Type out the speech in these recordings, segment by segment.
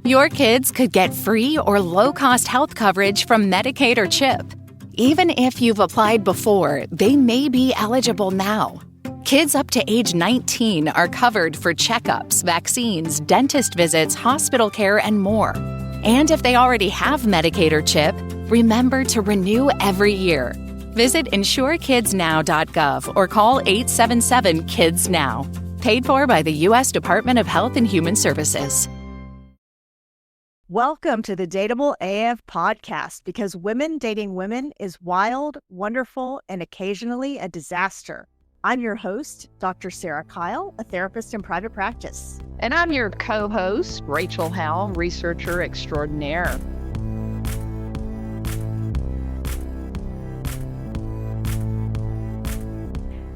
Your kids could get free or low-cost health coverage from Medicaid or CHIP. Even if you've applied before, they may be eligible now. Kids up to age 19 are covered for checkups, vaccines, dentist visits, hospital care, and more. And if they already have Medicaid or CHIP, remember to renew every year. Visit insurekidsnow.gov or call 877-KIDS-NOW. Paid for by the U.S. Department of Health and Human Services. Welcome to the Dateable AF podcast, because women dating women is wild, wonderful, and occasionally a disaster. I'm your host, Dr. Sarah Kyle, a therapist in private practice. And I'm your co-host, Rachel Howell, researcher extraordinaire.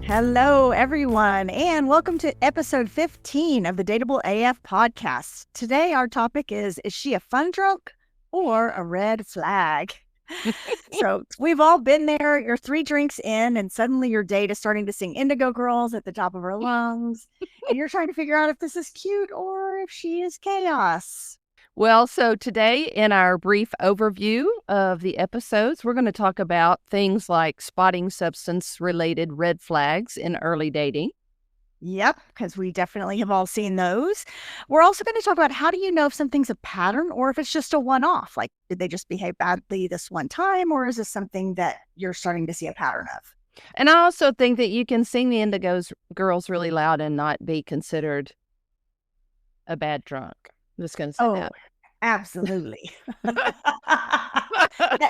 Hello, everyone, and welcome to episode 15 of the Datable AF podcast. Today, our topic is she a fun drunk or a red flag? So we've all been there. You're 3 drinks in, and suddenly your date is starting to sing Indigo Girls at the top of her lungs, and you're trying to figure out if this is cute or if she is chaos. Well, so today in our brief overview of the episodes, we're going to talk about things like spotting substance-related red flags in early dating. Yep, because we definitely have all seen those. We're also going to talk about how do you know if something's a pattern or if it's just a one-off? Like, did they just behave badly this one time, or is this something that you're starting to see a pattern of? And I also think that you can sing the Indigo Girls really loud and not be considered a bad drunk. I'm just going to say that. Absolutely.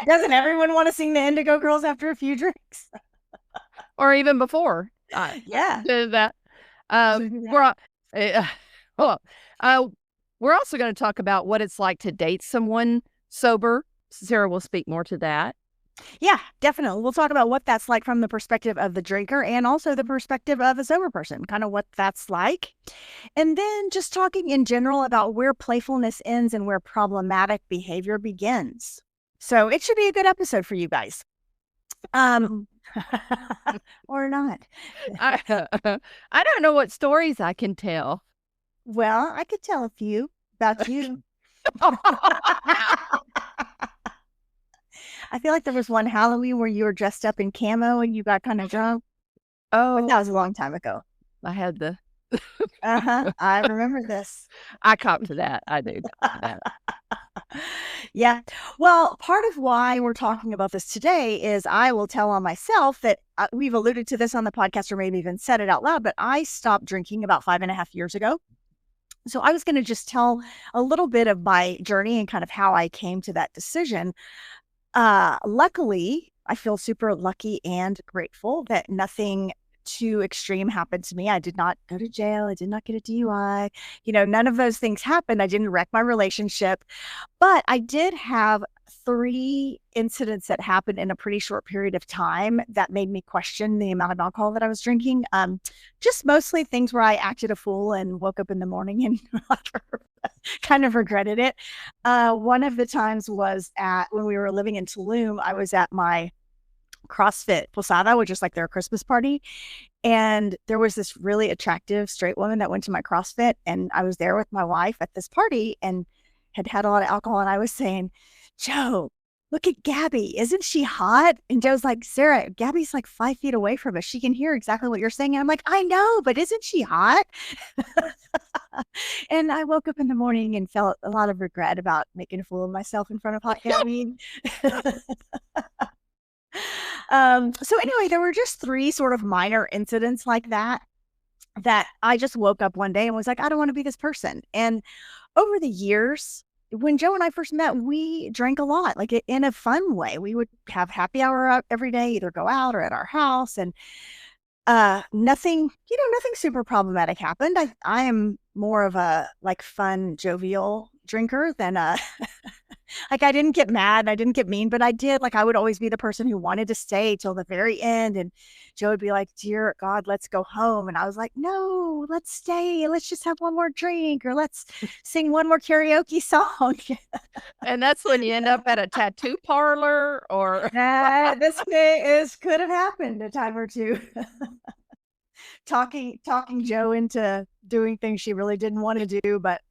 Doesn't everyone want to sing the Indigo Girls after a few drinks? Or even before. Yeah. That. We're also going to talk about what it's like to date someone sober. Sarah will speak more to that. Yeah, definitely. We'll talk about what that's like from the perspective of the drinker and also the perspective of a sober person, kind of what that's like. And then just talking in general about where playfulness ends and where problematic behavior begins. So it should be a good episode for you guys. Or not. I don't know what stories I can tell. Well, I could tell a few about you. I feel like there was one Halloween where you were dressed up in camo and you got kind of drunk. Oh, but that was a long time ago. I had the. I remember this. I cop to that. I do. Yeah. Well, part of why we're talking about this today is I will tell on myself that we've alluded to this on the podcast or maybe even said it out loud, but I stopped drinking about 5.5 years ago. So I was going to just tell a little bit of my journey and kind of how I came to that decision. Luckily, I feel super lucky and grateful that nothing too extreme happened to me. I did not go to jail. I did not get a DUI. None of those things happened. I didn't wreck my relationship, but I did have 3 incidents that happened in a pretty short period of time that made me question the amount of alcohol that I was drinking. Just mostly things where I acted a fool and woke up in the morning and kind of regretted it. One of the times was when we were living in Tulum. I was at my CrossFit Posada, which is like their Christmas party. And there was this really attractive straight woman that went to my CrossFit. And I was there with my wife at this party and had a lot of alcohol. And I was saying, Joe, look at Gabby. Isn't she hot? And Joe's like, Sarah, Gabby's like 5 feet away from us. She can hear exactly what you're saying. And I'm like, I know, but isn't she hot? And I woke up in the morning and felt a lot of regret about making a fool of myself in front of hot Gabby. So anyway, there were just 3 sort of minor incidents like that I just woke up one day and was like, I don't want to be this person. And over the years, when Joe and I first met, we drank a lot, like in a fun way. We would have happy hour up every day, either go out or at our house, and nothing super problematic happened. I am more of a like fun, jovial drinker than like I didn't get mad, I didn't get mean, but I would always be the person who wanted to stay till the very end. And Joe would be like, dear God, let's go home. And I was like, no, let's stay. Let's just have one more drink, or let's sing one more karaoke song. And that's when you end up at a tattoo parlor or. This could have happened a time or two. talking Joe into doing things she really didn't want to do. But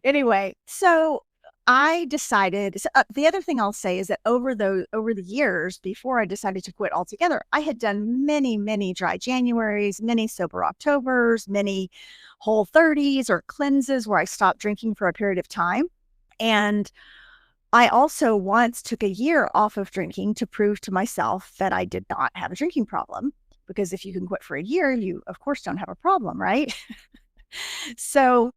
anyway, so I decided, the other thing I'll say is that over the years before I decided to quit altogether, I had done many dry Januaries, many sober Octobers, many Whole 30s or cleanses where I stopped drinking for a period of time. And I also once took a year off of drinking to prove to myself that I did not have a drinking problem. Because if you can quit for a year, you of course don't have a problem, right? So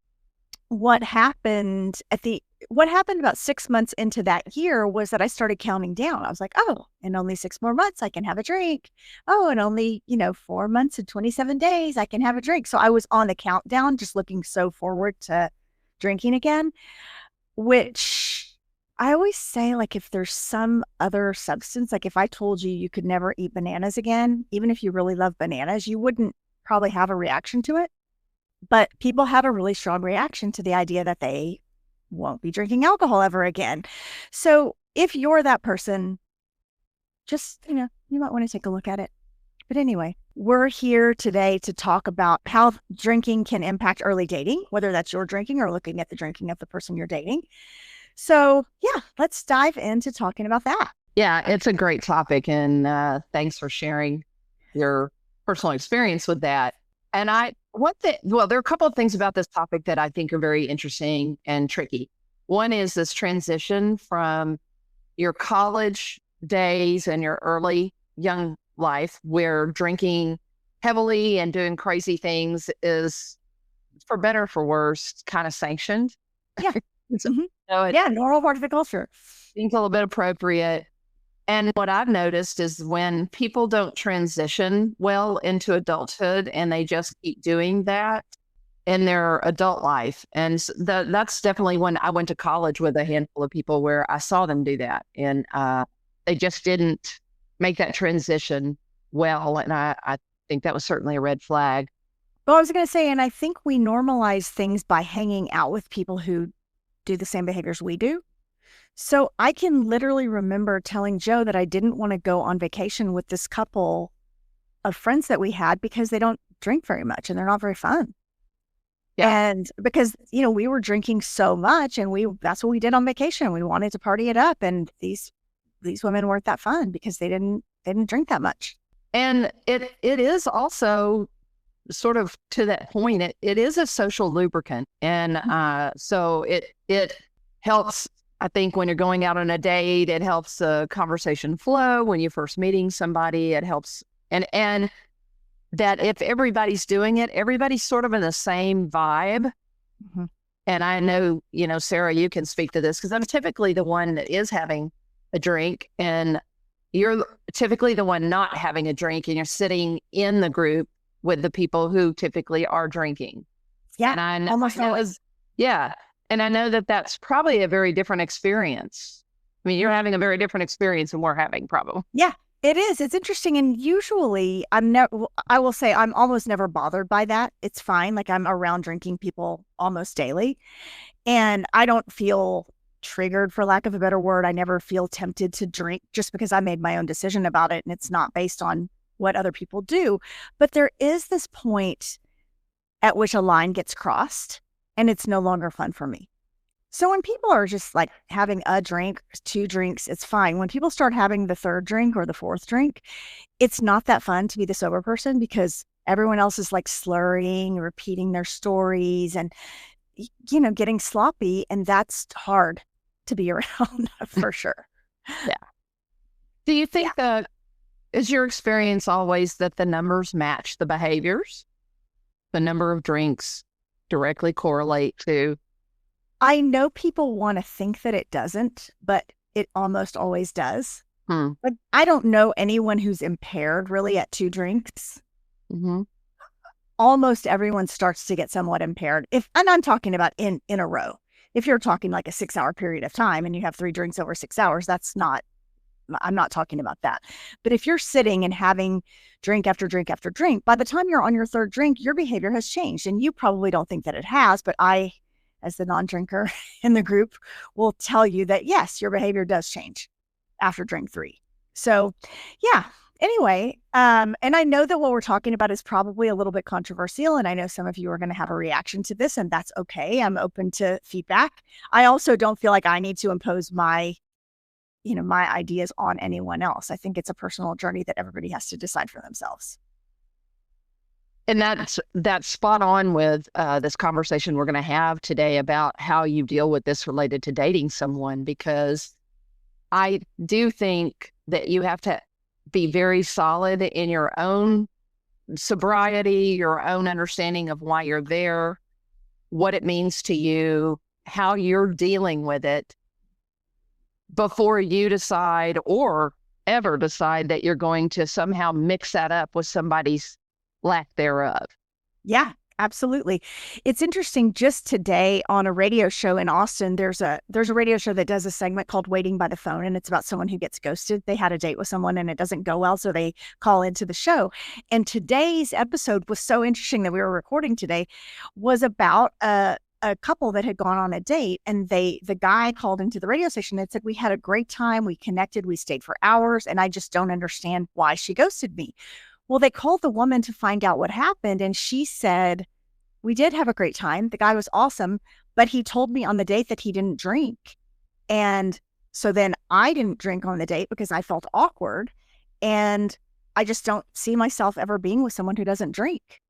what happened about 6 months into that year was that I started counting down. I was like, oh, in only 6 more months, I can have a drink. Oh, in only, 4 months and 27 days, I can have a drink. So I was on the countdown, just looking so forward to drinking again, which I always say, like, if there's some other substance, like if I told you could never eat bananas again, even if you really love bananas, you wouldn't probably have a reaction to it. But people have a really strong reaction to the idea that they won't be drinking alcohol ever again. So if you're that person, just, you might want to take a look at it. But anyway, we're here today to talk about how drinking can impact early dating, whether that's your drinking or looking at the drinking of the person you're dating. So yeah, let's dive into talking about that. Yeah, it's a great topic. And thanks for sharing your personal experience with that. And there are a couple of things about this topic that I think are very interesting and tricky. One is this transition from your college days and your early young life where drinking heavily and doing crazy things is, for better or for worse, kind of sanctioned. Yeah. Normal part of the culture. Seems a little bit appropriate. And what I've noticed is when people don't transition well into adulthood and they just keep doing that in their adult life. And that's definitely when I went to college with a handful of people where I saw them do that. And they just didn't make that transition well. And I think that was certainly a red flag. Well, I was going to say, and I think we normalize things by hanging out with people who do the same behaviors we do. So I can literally remember telling Joe that I didn't want to go on vacation with this couple of friends that we had because they don't drink very much and they're not very fun. Yeah. And because, we were drinking so much and that's what we did on vacation. We wanted to party it up. And these women weren't that fun because they didn't drink that much. And it is also sort of to that point, it is a social lubricant. And so it helps. I think when you're going out on a date, it helps the conversation flow. When you're first meeting somebody, it helps. And that if everybody's doing it, everybody's sort of in the same vibe. Mm-hmm. And I know, Sarah, you can speak to this because I'm typically the one that is having a drink and you're typically the one not having a drink and you're sitting in the group with the people who typically are drinking. Yeah, and almost always. Yeah. And I know that that's probably a very different experience. I mean, you're having a very different experience than we're having, probably. Yeah, it is. It's interesting. And usually I will say I'm almost never bothered by that. It's fine. Like I'm around drinking people almost daily and I don't feel triggered, for lack of a better word. I never feel tempted to drink just because I made my own decision about it. And it's not based on what other people do. But there is this point at which a line gets crossed. And it's no longer fun for me. So when people are just like having a drink, 2 drinks, it's fine. When people start having the 3rd drink or the 4th drink, it's not that fun to be the sober person because everyone else is like slurring, repeating their stories and, getting sloppy. And that's hard to be around for sure. Yeah. Do you think that is your experience always that the numbers match the behaviors? The number of drinks directly correlate to? I know people want to think that it doesn't, but it almost always does. Like I don't know anyone who's impaired really at 2 drinks. Mm-hmm. Almost everyone starts to get somewhat impaired. And I'm talking about in a row. If you're talking like a 6-hour period of time and you have 3 drinks over 6 hours, I'm not talking about that. But if you're sitting and having drink after drink after drink, by the time you're on your 3rd drink, your behavior has changed. And you probably don't think that it has, but I, as the non-drinker in the group, will tell you that yes, your behavior does change after drink 3. So yeah, Anyway, and I know that what we're talking about is probably a little bit controversial, and I know some of you are going to have a reaction to this, and that's okay. I'm open to feedback. I also don't feel like I need to impose my ideas on anyone else. I think it's a personal journey that everybody has to decide for themselves. And that's spot on with this conversation we're going to have today about how you deal with this related to dating someone, because I do think that you have to be very solid in your own sobriety, your own understanding of why you're there, what it means to you, how you're dealing with it before you decide or ever decide that you're going to somehow mix that up with somebody's lack thereof. Yeah, absolutely. It's interesting. Just today on a radio show in Austin, there's a radio show that does a segment called Waiting by the Phone, and it's about someone who gets ghosted. They had a date with someone and it doesn't go well, so they call into the show. And today's episode was so interesting that we were recording today, was about a couple that had gone on a date, and the guy called into the radio station and said, "We had a great time. We connected. We stayed for hours, and I just don't understand why she ghosted me." Well, they called the woman to find out what happened, and she said, "We did have a great time. The guy was awesome, but he told me on the date that he didn't drink. And so then I didn't drink on the date because I felt awkward. And I just don't see myself ever being with someone who doesn't drink."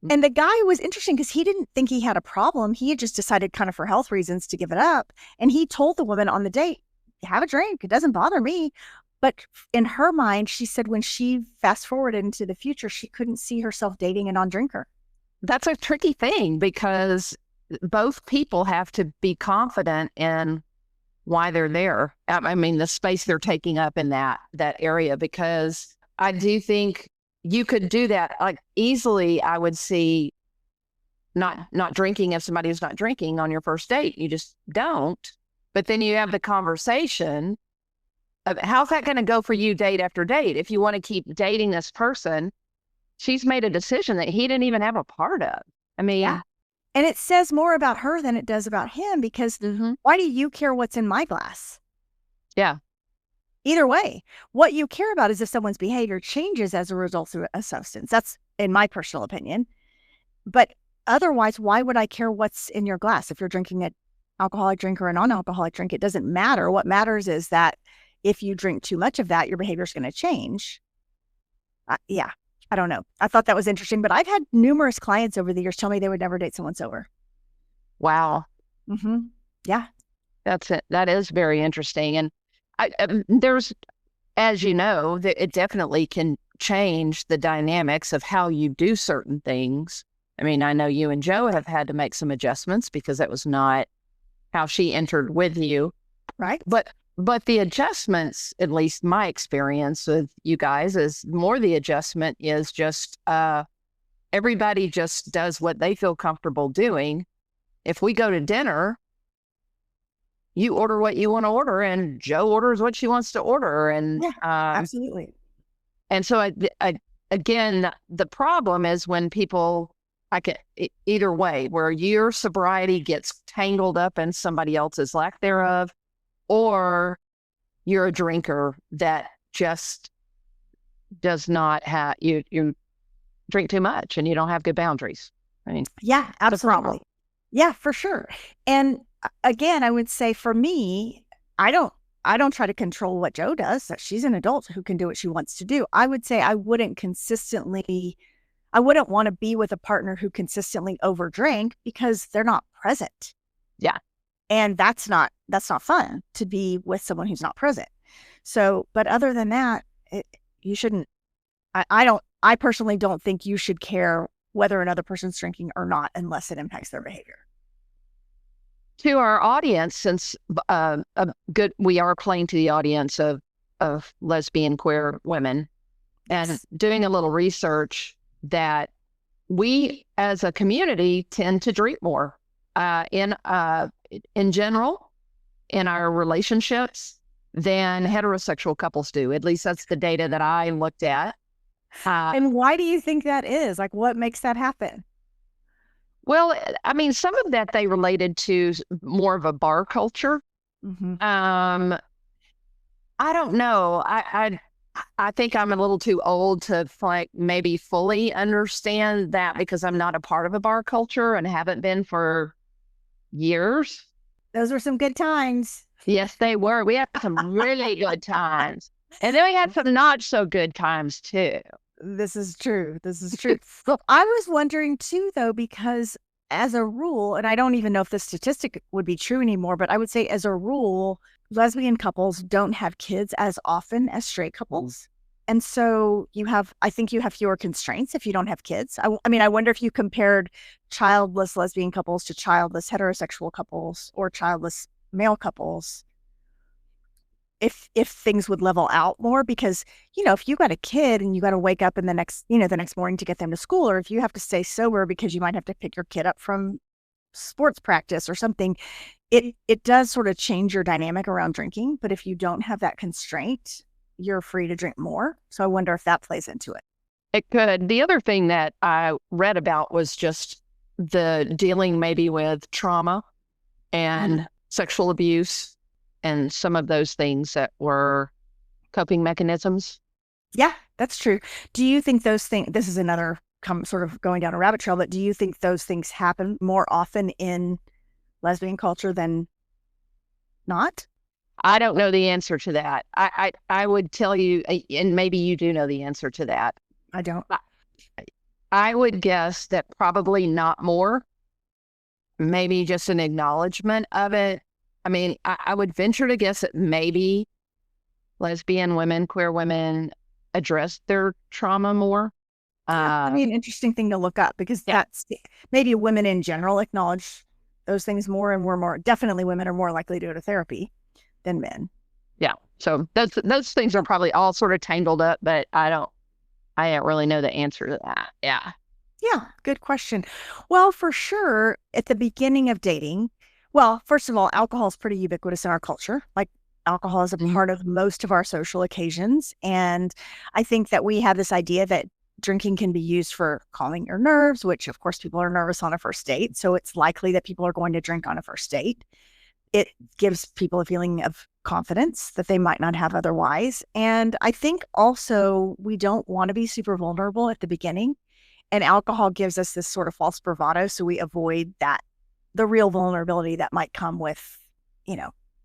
And the guy was interesting because he didn't think he had a problem. He had just decided kind of for health reasons to give it up. And he told the woman on the date, "Have a drink. It doesn't bother me." But in her mind, she said when she fast forwarded into the future, she couldn't see herself dating a non-drinker. That's a tricky thing because both people have to be confident in why they're there. I mean, the space they're taking up in that area, because I do think you could do that like easily. I would see not drinking if somebody is not drinking on your first date. You just don't. But then you have the conversation of how's that going to go for you date after date? If you want to keep dating this person, she's made a decision that he didn't even have a part of. I mean, yeah. And it says more about her than it does about him, because why do you care what's in my glass? Yeah. Either way, what you care about is if someone's behavior changes as a result of a substance. That's in my personal opinion. But otherwise, why would I care what's in your glass? If you're drinking an alcoholic drink or a non-alcoholic drink, it doesn't matter. What matters is that if you drink too much of that, your behavior is going to change. Yeah, I don't know. I thought that was interesting, but I've had numerous clients over the years tell me they would never date someone sober. Wow. Yeah. That's it. That is very interesting. And there's, as you know, it definitely can change the dynamics of how you do certain things. I mean, I know you and Joe have had to make some adjustments because that was not how she entered with you. Right. But the adjustments, at least my experience with you guys, is more the adjustment is just everybody just does what they feel comfortable doing. If we go to dinner, you order what you want to order, and Joe orders what she wants to order. And yeah, absolutely. And so again, the problem is when people, either way, where your sobriety gets tangled up in somebody else's lack thereof, or you're a drinker that just does not have, you drink too much and you don't have good boundaries. I mean, yeah, absolutely. Yeah, for sure. And again, I would say for me, I don't try to control what Joe does. She's an adult who can do what she wants to do. I would say I wouldn't want to be with a partner who consistently overdrink because they're not present. Yeah. And that's not fun to be with someone who's not present. So, but other than that, you shouldn't, I personally don't think you should care whether another person's drinking or not, unless it impacts their behavior. To our audience, since we are playing to the audience of lesbian queer women, and doing a little research that we as a community tend to drink more in general in our relationships than heterosexual couples do. At least that's the data that I looked at. And why do you think that is? Like, what makes that happen? Well, I mean, some of that they related to more of a bar culture. I don't know. I think I'm a little too old to like maybe fully understand that because I'm not a part of a bar culture and haven't been for years. Those were some good times. Yes, they were. We had some really good times. And then we had some not so good times too. This is true. This is true. I was wondering too, though, because as a rule, and I don't even know if this statistic would be true anymore, but I would say as a rule, lesbian couples don't have kids as often as straight couples. And so I think you have fewer constraints if you don't have kids. I mean, I wonder if you compared childless lesbian couples to childless heterosexual couples or childless male couples, if things would level out more, because if you got a kid and you got to wake up in the next morning to get them to school, or if you have to stay sober because you might have to pick your kid up from sports practice or something, it does sort of change your dynamic around drinking. But if you don't have that constraint, you're free to drink more. So I wonder if that plays into it. It could. The other thing that I read about was just the dealing maybe with trauma and sexual abuse and some of those things that were coping mechanisms. Yeah, that's true. Do you think those things, this is another sort of going down a rabbit trail, but do you think those things happen more often in lesbian culture than not? I don't know the answer to that. I would tell you, and maybe you do know the answer to that. I don't. I would guess that probably not more, maybe just an acknowledgement of it. I mean, I would venture to guess that maybe lesbian women, queer women address their trauma more. I mean, interesting thing to look up, because that's maybe women in general acknowledge those things more, and definitely women are more likely to go to therapy than men. Yeah. So those things are probably all sort of tangled up, but I don't really know the answer to that. Yeah. Yeah. Good question. Well, for sure, at the beginning of dating, well, first of all, alcohol is pretty ubiquitous in our culture. Like, alcohol is a part of most of our social occasions. And I think that we have this idea that drinking can be used for calming your nerves, which of course people are nervous on a first date. So it's likely that people are going to drink on a first date. It gives people a feeling of confidence that they might not have otherwise. And I think also we don't want to be super vulnerable at the beginning. And alcohol gives us this sort of false bravado. So we avoid the real vulnerability that might come with,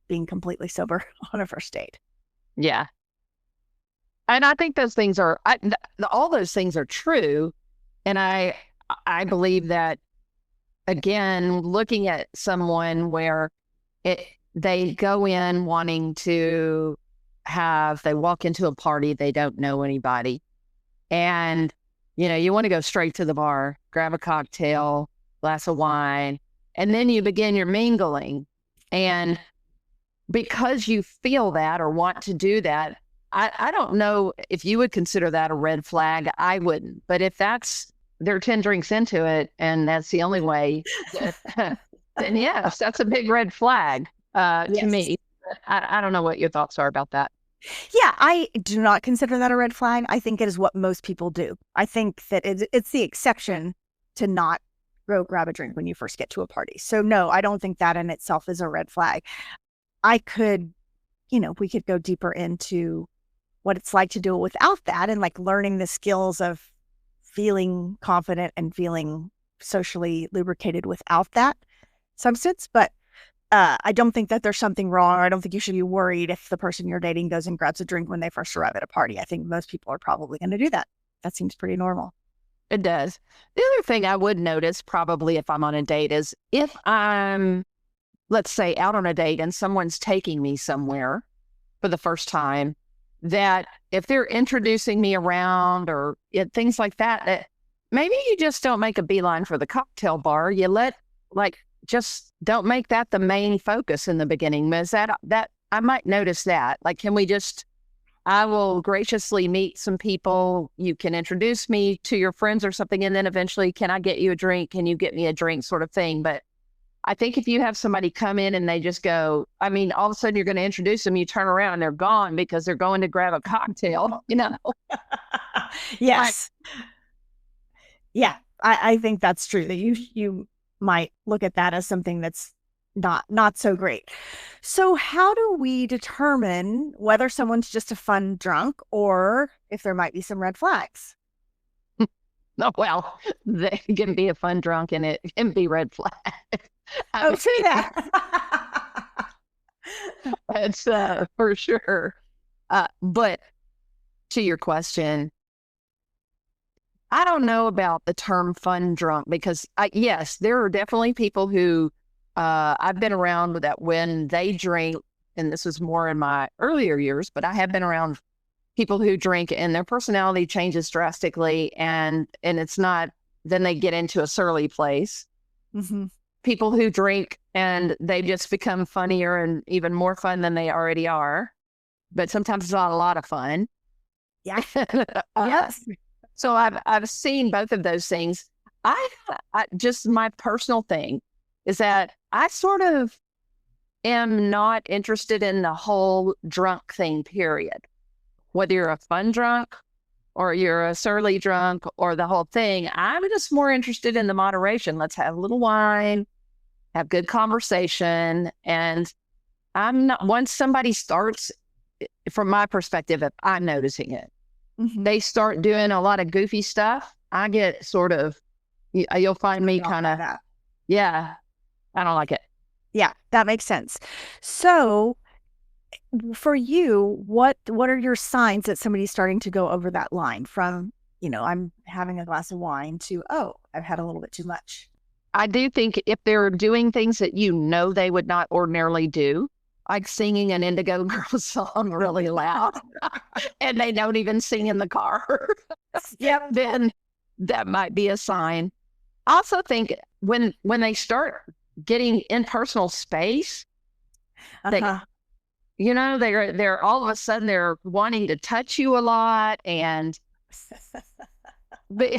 being completely sober on a first date. Yeah. And I think those things are, all those things are true. And I believe that, again, looking at someone where they go in wanting to they walk into a party, they don't know anybody. And, you want to go straight to the bar, grab a cocktail, glass of wine, and then you begin your mingling. And because you feel that or want to do that, I don't know if you would consider that a red flag. I wouldn't. But if they're 10 drinks into it and that's the only way, then yes, that's a big red flag to me. I don't know what your thoughts are about that. Yeah, I do not consider that a red flag. I think it is what most people do. I think that it's the exception to not go grab a drink when you first get to a party. So no, I don't think that in itself is a red flag. I could, we could go deeper into what it's like to do it without that, and like learning the skills of feeling confident and feeling socially lubricated without that substance. But I don't think that there's something wrong. I don't think you should be worried if the person you're dating goes and grabs a drink when they first arrive at a party. I think most people are probably going to do that. That seems pretty normal. It does. The other thing I would notice probably if I'm on a date is if I'm, let's say, out on a date and someone's taking me somewhere for the first time, that if they're introducing me around or things like that, maybe you just don't make a beeline for the cocktail bar. You just don't make that the main focus in the beginning. Is that I might notice that. Like, I will graciously meet some people. You can introduce me to your friends or something. And then eventually, can I get you a drink? Can you get me a drink, sort of thing. But I think if you have somebody come in and they just go, all of a sudden you're going to introduce them, you turn around and they're gone because they're going to grab a cocktail, Yes. Yeah, I think that's true, that you might look at that as something that's not so great. So how do we determine whether someone's just a fun drunk or if there might be some red flags? Oh, well, they can be a fun drunk and it can be red flag. Oh, true that. That's for sure. But to your question, I don't know about the term fun drunk because yes, there are definitely people who I've been around with that when they drink, and this was more in my earlier years, but I have been around people who drink and their personality changes drastically and it's not, then they get into a surly place. Mm-hmm. People who drink and they just become funnier and even more fun than they already are. But sometimes it's not a lot of fun. Yeah. Yes. So I've seen both of those things. I just my personal thing is that I sort of am not interested in the whole drunk thing, period. Whether you're a fun drunk or you're a surly drunk or the whole thing, I'm just more interested in the moderation. Let's have a little wine, have good conversation. And I'm not, once somebody starts, from my perspective, if I'm noticing it, they start doing a lot of goofy stuff, I get sort of, you'll find me kind of, yeah, I don't like it. Yeah, that makes sense. So for you, what are your signs that somebody's starting to go over that line from, I'm having a glass of wine to, oh, I've had a little bit too much? I do think if they're doing things that they would not ordinarily do, like singing an Indigo Girls song really loud, and they don't even sing in the car, then that might be a sign. I also think when they start getting in personal space, they're all of a sudden they're wanting to touch you a lot. And but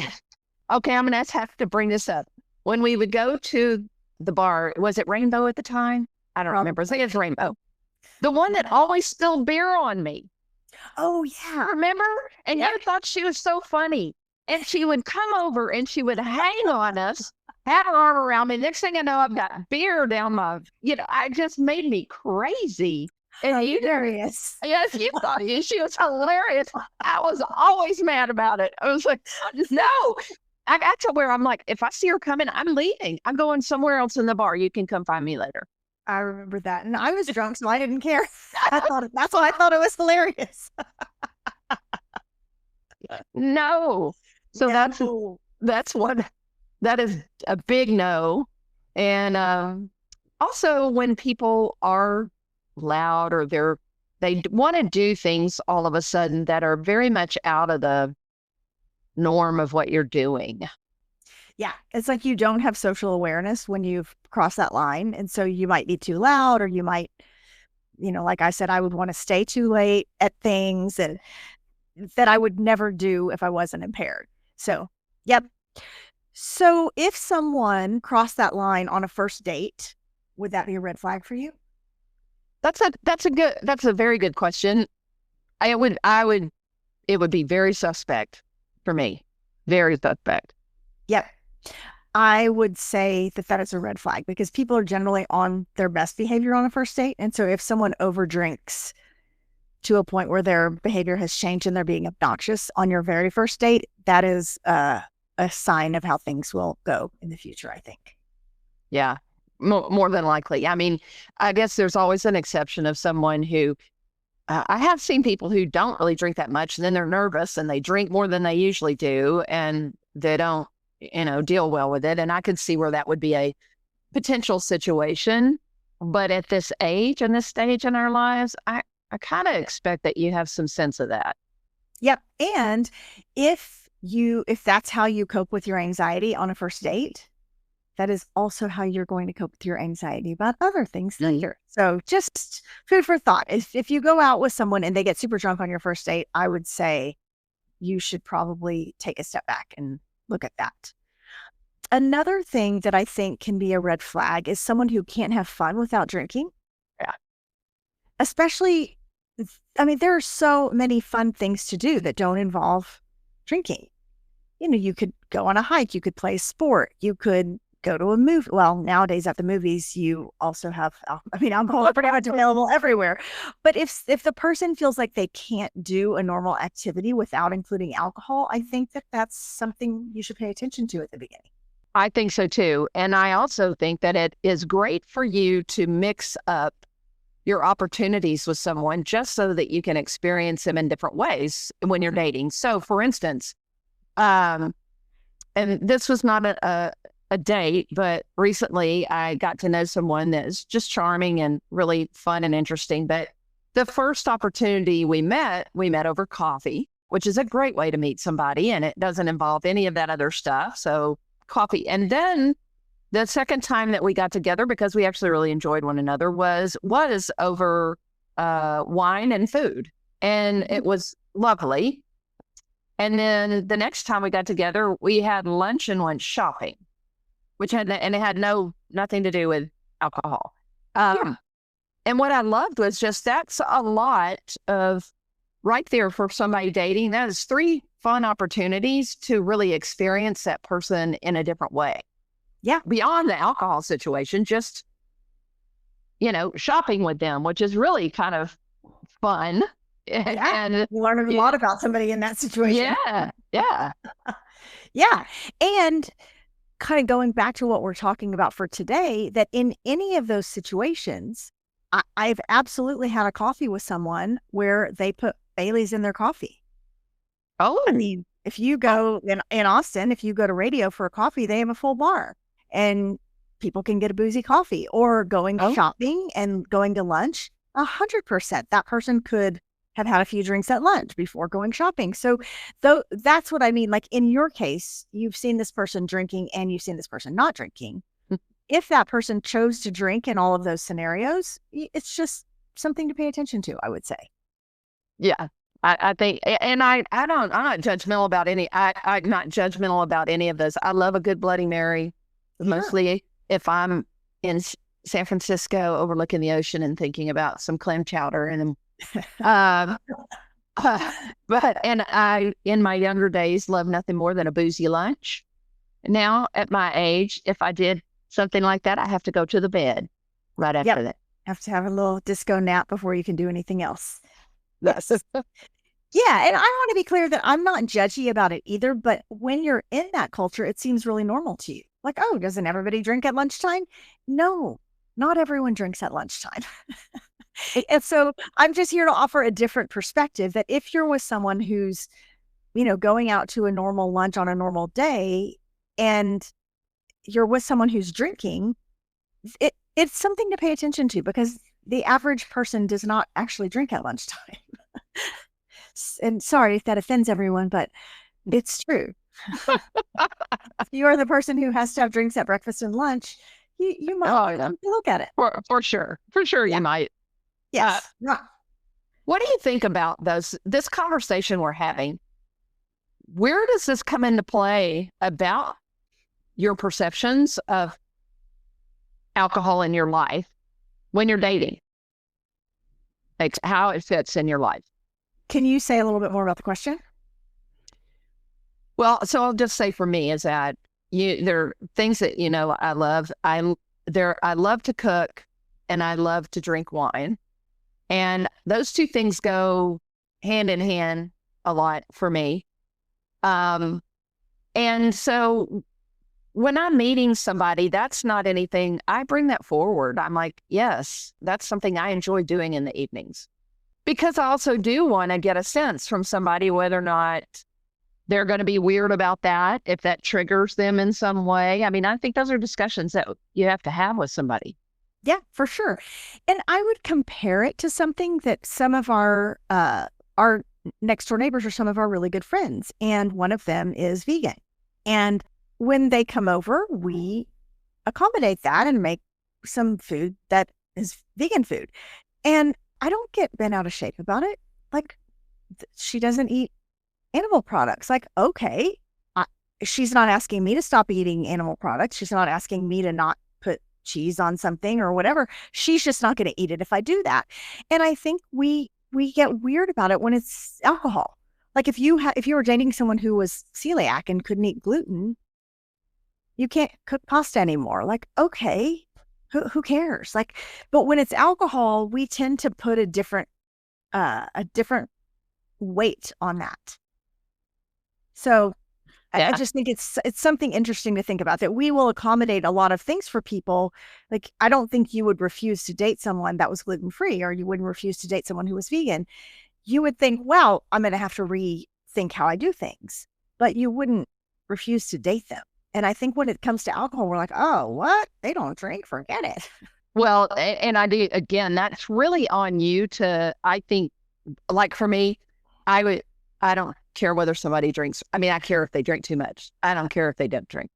okay, I'm gonna have to bring this up. When we would go to the bar, was it Rainbow at the time? I don't remember. I think it's Rainbow. The one that always spilled beer on me. Oh yeah, remember? And you thought she was so funny. And she would come over and she would hang on us, have her arm around me. Next thing I know, I've got beer down my, I just made me crazy. And hilarious. Yes, you thought she was hilarious. I was always mad about it. I was like, no. I got to where I'm like, if I see her coming, I'm leaving. I'm going somewhere else in the bar. You can come find me later. I remember that. And I was drunk, so I didn't care. That's why I thought it was hilarious. No. So that's one, that is a big no. And also when people are loud or they want to do things all of a sudden that are very much out of the norm of what you're doing. Yeah, it's like you don't have social awareness when you've crossed that line. And so you might be too loud, or you might, like I said, I would want to stay too late at things that I would never do if I wasn't impaired. So, yep. So if someone crossed that line on a first date, would that be a red flag for you? That's a very good question. It would be very suspect for me. Very suspect. Yep. I would say that is a red flag because people are generally on their best behavior on a first date. And so if someone overdrinks to a point where their behavior has changed and they're being obnoxious on your very first date, that is a sign of how things will go in the future, I think. Yeah, more than likely. I mean, I guess there's always an exception of someone who, I have seen people who don't really drink that much, and then they're nervous and they drink more than they usually do, and they don't, deal well with it. And I could see where that would be a potential situation. But at this age and this stage in our lives, I kind of expect that you have some sense of that. Yep. And if that's how you cope with your anxiety on a first date, that is also how you're going to cope with your anxiety about other things later. So just food for thought. If you go out with someone and they get super drunk on your first date, I would say you should probably take a step back and look at that. Another thing that I think can be a red flag is someone who can't have fun without drinking. Yeah. Especially, there are so many fun things to do that don't involve drinking. You could go on a hike, you could play a sport, you could go to a movie. Well, nowadays at the movies, you also have, alcohol is pretty much available everywhere. But if the person feels like they can't do a normal activity without including alcohol, I think that that's something you should pay attention to at the beginning. I think so too. And I also think that it is great for you to mix up your opportunities with someone just so that you can experience them in different ways when you're dating. So for instance, and this was not a date, but recently I got to know someone that's just charming and really fun and interesting. But the first opportunity we met over coffee, which is a great way to meet somebody, and it doesn't involve any of that other stuff. So coffee. And then the second time that we got together, because we actually really enjoyed one another, was over wine and food. And it was lovely. And then the next time we got together, we had lunch and went shopping, and it had nothing to do with alcohol. And what I loved was just, that's a lot of right there for somebody dating. That is 3 fun opportunities to really experience that person in a different way. Yeah. Beyond the alcohol situation, just, shopping with them, which is really kind of fun. Yeah. And you learn a lot about somebody in that situation. Yeah. Yeah. Yeah. And kind of going back to what we're talking about for today, that in any of those situations, I've absolutely had a coffee with someone where they put Bailey's in their coffee. Oh, I mean, if you go in Austin, if you go to Radio for a coffee, they have a full bar and people can get a boozy coffee. Or going shopping and going to lunch, 100%. That person could have had a few drinks at lunch before going shopping. So that's what I mean. Like in your case, you've seen this person drinking and you've seen this person not drinking. If that person chose to drink in all of those scenarios, it's just something to pay attention to, I would say. Yeah. I think, and I'm not judgmental about I'm not judgmental about any of those. I love a good Bloody Mary, mostly if I'm in San Francisco overlooking the ocean and thinking about some clam chowder. And and I, in my younger days, love nothing more than a boozy lunch. Now at my age, if I did something like that, I have to go to the bed right after that. Have to have a little disco nap before you can do anything else. Yes. Yeah. And I want to be clear that I'm not judgy about it either. But when you're in that culture, it seems really normal to you. Like, oh, doesn't everybody drink at lunchtime? No, not everyone drinks at lunchtime. And so I'm just here to offer a different perspective, that if you're with someone who's, going out to a normal lunch on a normal day and you're with someone who's drinking, it's something to pay attention to, because the average person does not actually drink at lunchtime. And sorry if that offends everyone, but it's true. If you are the person who has to have drinks at breakfast and lunch, you might look at it. For sure. For sure, you might. Yes. What do you think about this conversation we're having? Where does this come into play about your perceptions of alcohol in your life when you're dating? Like how it fits in your life. Can you say a little bit more about the question? Well, so I'll just say for me is that there are things that, I love. I love to cook and I love to drink wine. And those 2 things go hand in hand a lot for me. And so when I'm meeting somebody, that's not anything, I bring that forward. I'm like, yes, that's something I enjoy doing in the evenings. Because I also do want to get a sense from somebody whether or not they're going to be weird about that, if that triggers them in some way. I mean, I think those are discussions that you have to have with somebody. Yeah, for sure. And I would compare it to something that some of our next door neighbors are some of our really good friends. And one of them is vegan. And when they come over, we accommodate that and make some food that is vegan food. And I don't get bent out of shape about it. Like, she doesn't eat animal products. Like, okay, she's not asking me to stop eating animal products. She's not asking me to not put cheese on something or whatever. She's just not going to eat it if I do that. And I think we get weird about it when it's alcohol. Like if you were dating someone who was celiac and couldn't eat gluten, You can't cook pasta anymore. Like, okay, who cares? Like, but when it's alcohol, we tend to put a different weight on that. So I just think it's something interesting to think about, that we will accommodate a lot of things for people. Like, I don't think you would refuse to date someone that was gluten-free, or you wouldn't refuse to date someone who was vegan. You would think, well, I'm going to have to rethink how I do things, but you wouldn't refuse to date them. And I think when it comes to alcohol, we're like, oh, what? They don't drink? Forget it. Well, and I do, again, that's really on you to, I think, like for me, I don't care whether somebody drinks. I mean, I care if they drink too much. I don't care if they don't drink.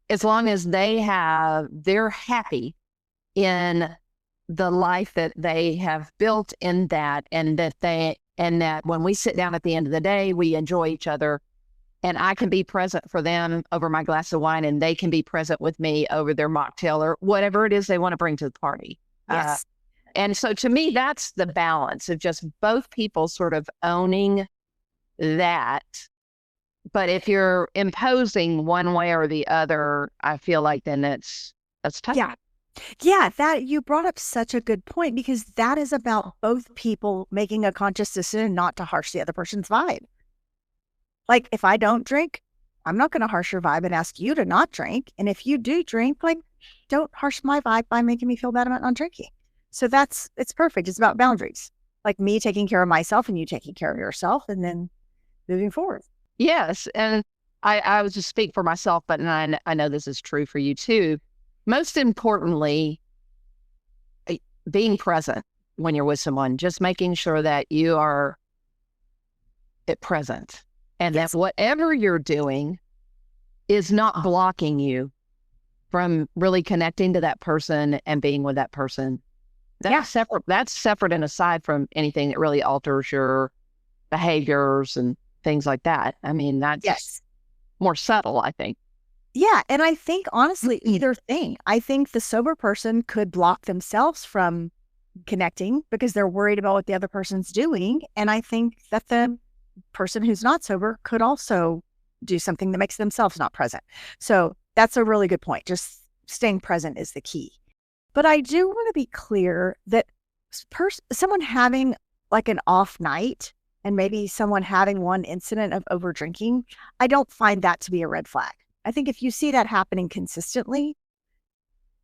As long as they're happy in the life that they have built in that, and that when we sit down at the end of the day, we enjoy each other, and I can be present for them over my glass of wine, and they can be present with me over their mocktail or whatever it is they want to bring to the party. Yes. And so to me, that's the balance of just both people sort of owning that. But if you're imposing one way or the other, I feel like then that's tough. Yeah. Yeah, that you brought up such a good point, because that is about both people making a conscious decision not to harsh the other person's vibe. Like, if I don't drink, I'm not going to harsh your vibe and ask you to not drink. And if you do drink, like, don't harsh my vibe by making me feel bad about not drinking. So it's perfect. It's about boundaries, like me taking care of myself and you taking care of yourself, and then moving forward. Yes. And I was just speak for myself, but I know this is true for you too. Most importantly, being present when you're with someone, just making sure that you are at present, and that whatever you're doing is not blocking you from really connecting to that person and being with that person. That's separate. That's separate and aside from anything that really alters your behaviors and things like that. I mean, that's more subtle, I think. Yeah. And I think, honestly, either thing. I think the sober person could block themselves from connecting because they're worried about what the other person's doing. And I think that the person who's not sober could also do something that makes themselves not present. So that's a really good point. Just staying present is the key. But I do want to be clear that someone having like an off night, and maybe someone having one incident of over drinking, I don't find that to be a red flag. I think if you see that happening consistently,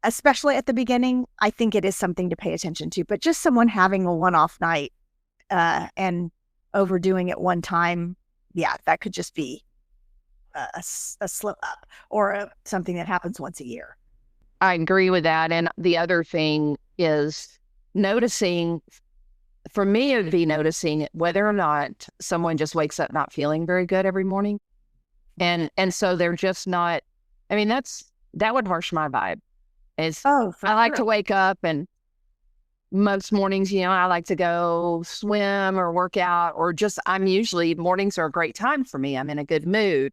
especially at the beginning, I think it is something to pay attention to. But just someone having a one-off night and overdoing it one time, that could just be a slip up, or something that happens once a year. I agree with that. And the other thing is noticing, for me, it would be noticing whether or not someone just wakes up not feeling very good every morning. And so they're just not, I mean, that would harsh my vibe. I like to wake up, and most mornings, I like to go swim or work out, or just, mornings are a great time for me. I'm in a good mood.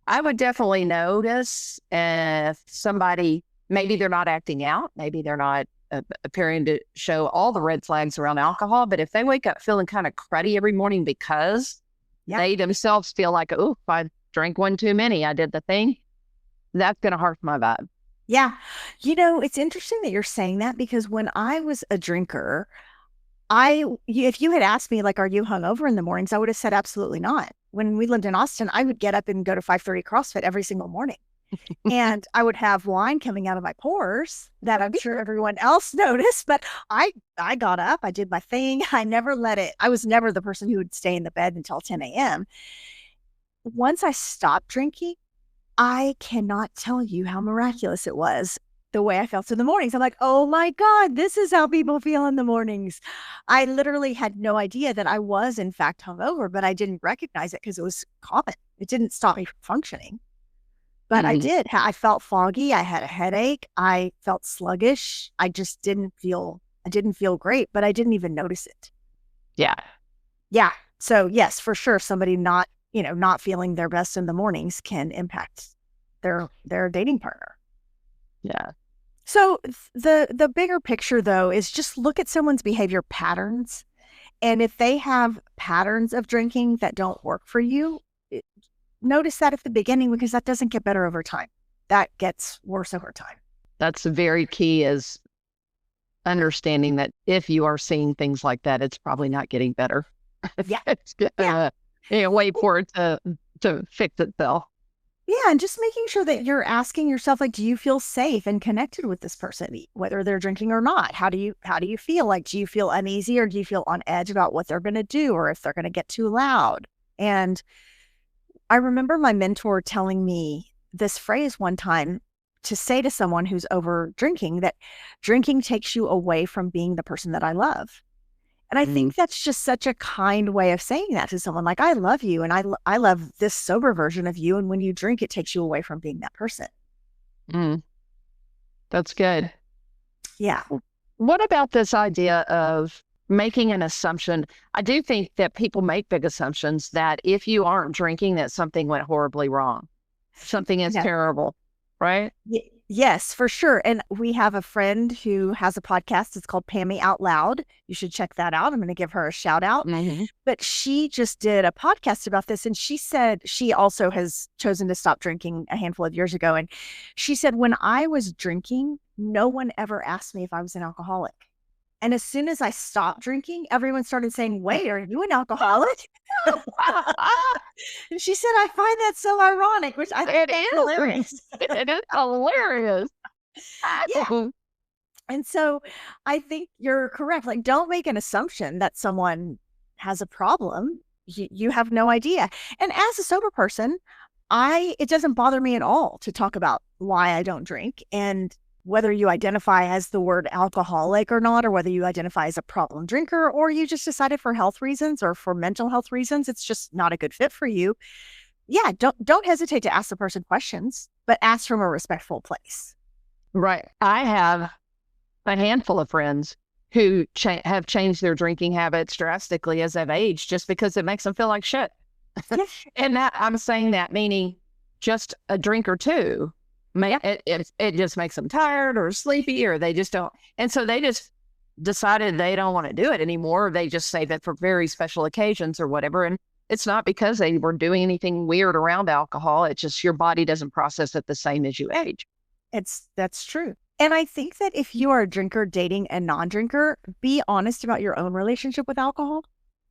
I would definitely notice if somebody, maybe they're not acting out, maybe they're not appearing to show all the red flags around alcohol, but if they wake up feeling kind of cruddy every morning because they themselves feel like, oh, if I drank one too many, I did the thing, that's going to harsh my vibe. Yeah. It's interesting that you're saying that, because when I was a drinker, if you had asked me, like, are you hungover in the mornings, I would have said absolutely not. When we lived in Austin, I would get up and go to 5:30 CrossFit every single morning. And I would have wine coming out of my pores that I'm sure everyone else noticed, but I got up, I did my thing. I was never the person who would stay in the bed until 10 a.m. Once I stopped drinking, I cannot tell you how miraculous it was, the way I felt in the mornings. I'm like, oh my God, this is how people feel in the mornings. I literally had no idea that I was in fact hungover, but I didn't recognize it because it was common. It didn't stop me from functioning. But I did. I felt foggy. I had a headache. I felt sluggish. I didn't feel great, but I didn't even notice it. Yeah. Yeah. So yes, for sure, somebody not feeling their best in the mornings can impact their dating partner. Yeah. So the bigger picture, though, is just look at someone's behavior patterns. And if they have patterns of drinking that don't work for you, notice that at the beginning, because that doesn't get better over time. that gets worse over time. That's very key, is understanding that if you are seeing things like that, it's probably not getting better. Yeah. It's wait for it to fix itself. Yeah, and just making sure that you're asking yourself, like, do you feel safe and connected with this person, whether they're drinking or not? How do you feel? Like, do you feel uneasy, or do you feel on edge about what they're going to do, or if they're going to get too loud? And I remember my mentor telling me this phrase one time, to say to someone who's over drinking, that drinking takes you away from being the person that I love. And I think that's just such a kind way of saying that to someone. Like, I love you, and I love this sober version of you. And when you drink, it takes you away from being that person. That's good. Yeah. What about this idea of making an assumption? I do think that people make big assumptions that if you aren't drinking, that something went horribly wrong. Something is terrible, right? Yes, for sure. And we have a friend who has a podcast. It's called Pammy Out Loud. You should check that out. I'm going to give her a shout out. But she just did a podcast about this. And she said she also has chosen to stop drinking a handful of years ago. And she said, when I was drinking, no one ever asked me if I was an alcoholic. And as soon as I stopped drinking, everyone started saying, wait, are you an alcoholic? And she said, I find that so ironic, which I think is hilarious. It is hilarious. Yeah. And so I think you're correct. Like, don't make an assumption that someone has a problem. You have no idea. And as a sober person, it doesn't bother me at all to talk about why I don't drink. And whether you identify as the word alcoholic or not, or whether you identify as a problem drinker, or you just decided for health reasons or for mental health reasons, it's just not a good fit for you. Yeah. Don't hesitate to ask the person questions, but ask from a respectful place. Right. I have a handful of friends who have changed their drinking habits drastically as they've aged, just because it makes them feel like shit. And that, I'm saying that meaning just a drink or two. It just makes them tired or sleepy, or they just don't. And so they just decided they don't want to do it anymore. They just save it for very special occasions or whatever. And it's not because they were doing anything weird around alcohol. It's just your body doesn't process it the same as you age. That's true. And I think that if you are a drinker dating a non-drinker, be honest about your own relationship with alcohol.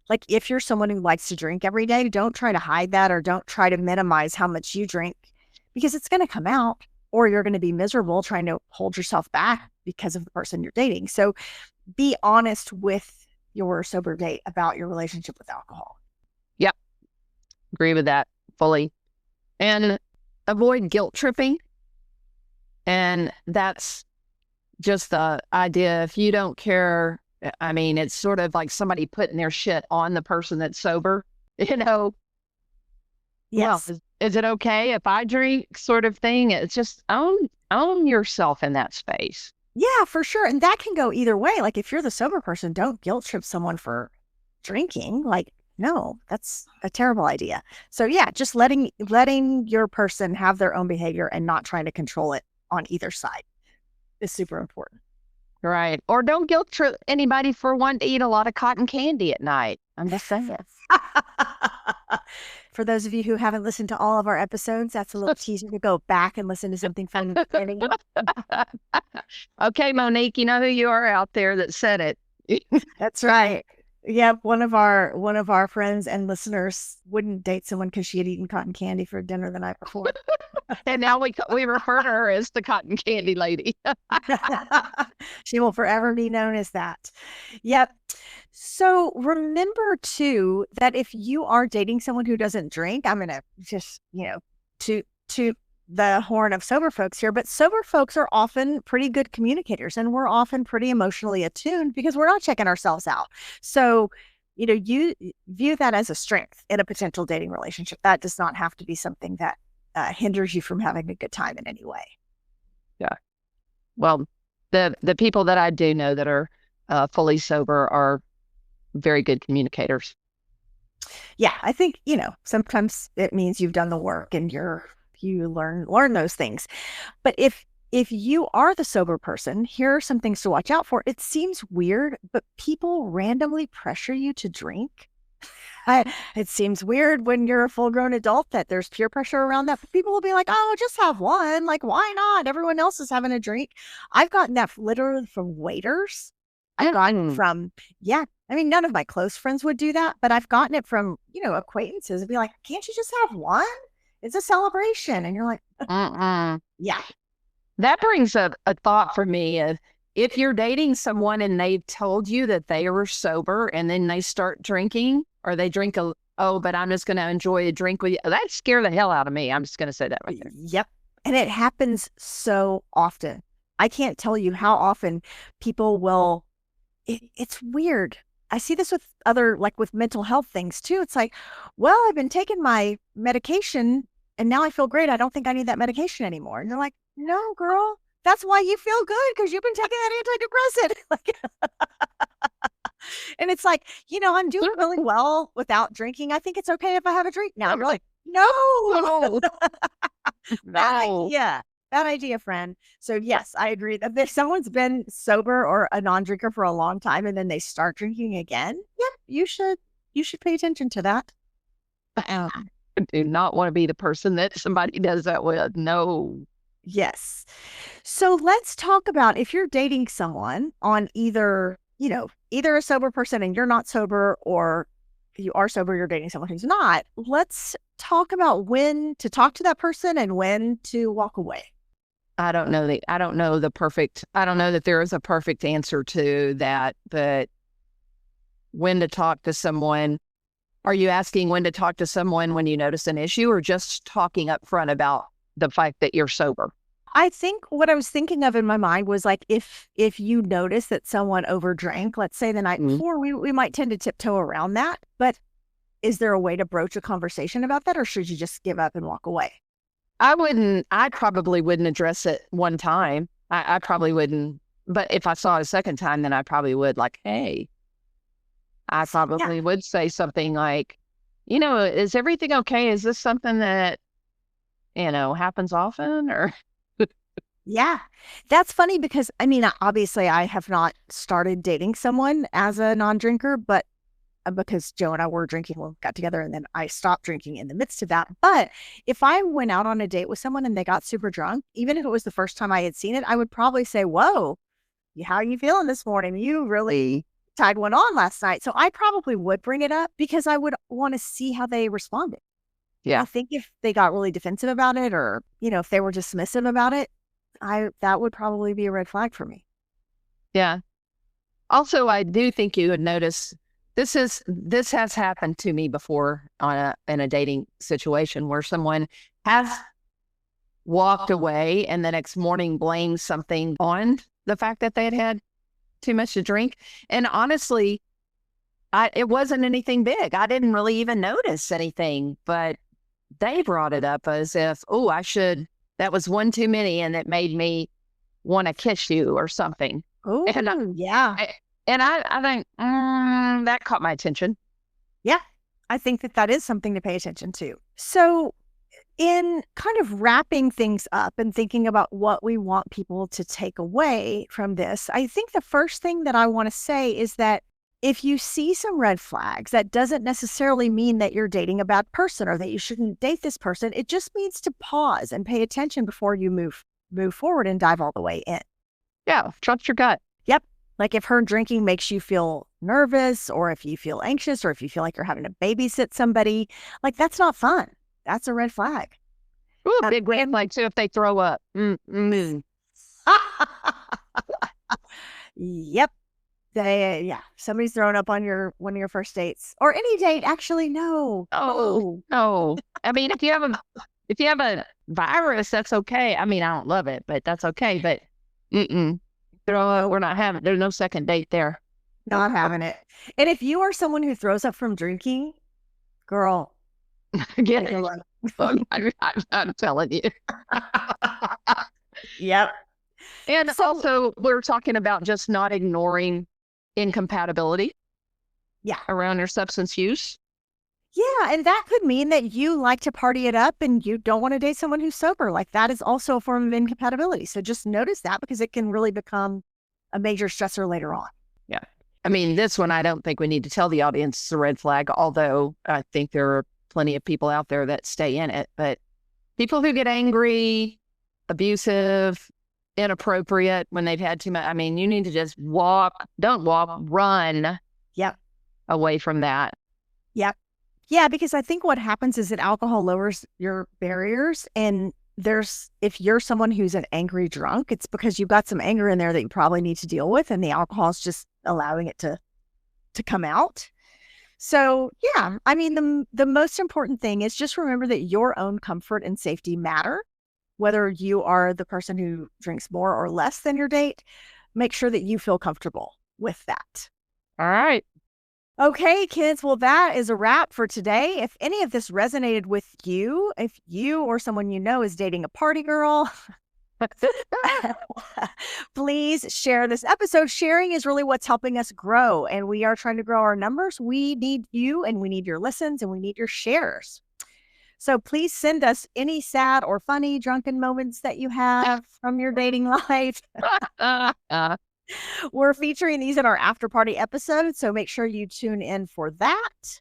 Like, if you're someone who likes to drink every day, don't try to hide that, or don't try to minimize how much you drink, because it's going to come out. Or you're going to be miserable trying to hold yourself back because of the person you're dating. So be honest with your sober date about your relationship with alcohol. Yep. Agree with that fully. And avoid guilt tripping. And that's just the idea. If you don't care, I mean, it's sort of like somebody putting their shit on the person that's sober, Yes. Well, is it okay if I drink, sort of thing? It's just own yourself in that space. Yeah, for sure. And that can go either way. Like, if you're the sober person, don't guilt trip someone for drinking. Like, no, that's a terrible idea. So yeah, just letting your person have their own behavior and not trying to control it on either side is super important. Right. Or don't guilt trip anybody for wanting to eat a lot of cotton candy at night. I'm just saying. For those of you who haven't listened to all of our episodes, that's a little teaser to go back and listen to something from the beginning. Okay, Monique, you know who you are out there that said it. That's right. Yeah, one of our friends and listeners wouldn't date someone because she had eaten cotton candy for dinner the night before. And now we refer to her as the cotton candy lady. She will forever be known as that. Yep. So remember too that if you are dating someone who doesn't drink, I'm gonna just to the horn of sober folks here, but sober folks are often pretty good communicators, and we're often pretty emotionally attuned because we're not checking ourselves out. So, you view that as a strength in a potential dating relationship. That does not have to be something that hinders you from having a good time in any way. Yeah. Well, the people that I do know that are fully sober are very good communicators. Yeah, I think, sometimes it means you've done the work and you learn those things. But if you are the sober person, here are some things to watch out for. It seems weird, but people randomly pressure you to drink. It seems weird when you're a full-grown adult that there's peer pressure around that. But people will be like, "Oh, just have one. Like, why not? Everyone else is having a drink." I've gotten that literally from waiters. I've gotten it from, yeah. I mean, none of my close friends would do that, but I've gotten it from, acquaintances. It'd be like, "Can't you just have one? It's a celebration." And you're like, yeah. That brings up a thought for me of, if you're dating someone and they've told you that they were sober and then they start drinking, or they drink but I'm just going to enjoy a drink with you. That scare the hell out of me. I'm just going to say that right there. Yep. And it happens so often. I can't tell you how often people will, it's weird. I see this with with mental health things too. It's like, well, I've been taking my medication and now I feel great. I don't think I need that medication anymore. And they're like, no, girl, that's why you feel good, because you've been taking that antidepressant. And it's like, I'm doing really well without drinking. I think it's okay if I have a drink now. You're like, no. Bad idea, friend. So yes, I agree that if someone's been sober or a non-drinker for a long time and then they start drinking again, yep, you should pay attention to that. I do not want to be the person that somebody does that with. No. Yes. So let's talk about, if you're dating someone on either a sober person and you're not sober, or you are sober, you're dating someone who's not. Let's talk about when to talk to that person and when to walk away. I don't know that there is a perfect answer to that, but when to talk to someone. Are you asking when to talk to someone when you notice an issue, or just talking up front about the fact that you're sober? I think what I was thinking of in my mind was like, if you notice that someone overdrank, let's say the night before, we might tend to tiptoe around that. But is there a way to broach a conversation about that, or should you just give up and walk away? I probably wouldn't address it one time. I probably wouldn't. But if I saw it a second time, then I probably would, like, hey, I probably would say something like, is everything okay? Is this something that, happens often, or? Yeah, that's funny because, I mean, obviously I have not started dating someone as a non-drinker, but because Joe and I were drinking when we got together, and then I stopped drinking in the midst of that. But if I went out on a date with someone and they got super drunk, even if it was the first time I had seen it, I would probably say, whoa, how are you feeling this morning? You really tied one on last night. So I probably would bring it up because I would want to see how they responded. Yeah. I think if they got really defensive about it, or, if they were dismissive about it, that would probably be a red flag for me. Yeah. Also, I do think you would notice this has happened to me before in a dating situation where someone has walked away and the next morning blames something on the fact that they had too much to drink. And honestly, it wasn't anything big. I didn't really even notice anything, but they brought it up as if, that was one too many, and it made me want to kiss you or something. Oh, yeah. I think that caught my attention. Yeah, I think that is something to pay attention to. So in kind of wrapping things up and thinking about what we want people to take away from this, I think the first thing that I want to say is that if you see some red flags, that doesn't necessarily mean that you're dating a bad person or that you shouldn't date this person. It just means to pause and pay attention before you move forward and dive all the way in. Yeah, trust your gut. Yep. Like if her drinking makes you feel nervous, or if you feel anxious, or if you feel like you're having to babysit somebody, like that's not fun. That's a red flag. Ooh, big red flag too if they throw up. Yep. Somebody's throwing up on one of your first dates, or any date. Actually, no. Oh, no. I mean, if you have a virus, that's okay. I mean, I don't love it, but that's okay. But we're not having. There's no second date there. Not having it. And if you are someone who throws up from drinking, girl, get it. I'm telling you. Yep. And also, we're talking about just not ignoring incompatibility. Yeah. Around your substance use. Yeah. And that could mean that you like to party it up and you don't want to date someone who's sober. Like that is also a form of incompatibility. So just notice that, because it can really become a major stressor later on. Yeah. I mean, this one, I don't think we need to tell the audience it's a red flag, although I think there are plenty of people out there that stay in it. But people who get angry, abusive, inappropriate when they've had too much, I mean, you need to just run Yep. away from that. Yep. Yeah, because I think what happens is that alcohol lowers your barriers. And if you're someone who's an angry drunk, it's because you've got some anger in there that you probably need to deal with. And the alcohol is just allowing it to come out. So yeah, I mean, the most important thing is just remember that your own comfort and safety matter. Whether you are the person who drinks more or less than your date, make sure that you feel comfortable with that. All right. Okay, kids. Well, that is a wrap for today. If any of this resonated with you, if you or someone you know is dating a party girl, please share this episode. Sharing is really what's helping us grow, and we are trying to grow our numbers. We need you, and we need your listens, and we need your shares. So please send us any sad or funny drunken moments that you have from your dating life. We're featuring these in our after party episode, so make sure you tune in for that.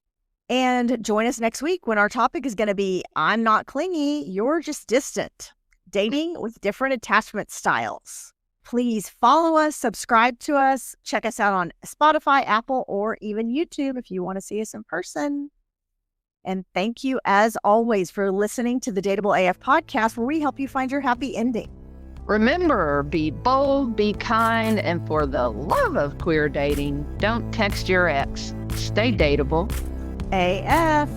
And join us next week when our topic is going to be I'm not clingy, you're just distant. Dating with different attachment styles. Please follow us, subscribe to us, check us out on Spotify, Apple, or even YouTube if you want to see us in person. And thank you, as always, for listening to the Dateable AF podcast, where we help you find your happy ending. Remember, be bold, be kind, and for the love of queer dating, don't text your ex. Stay dateable. AF.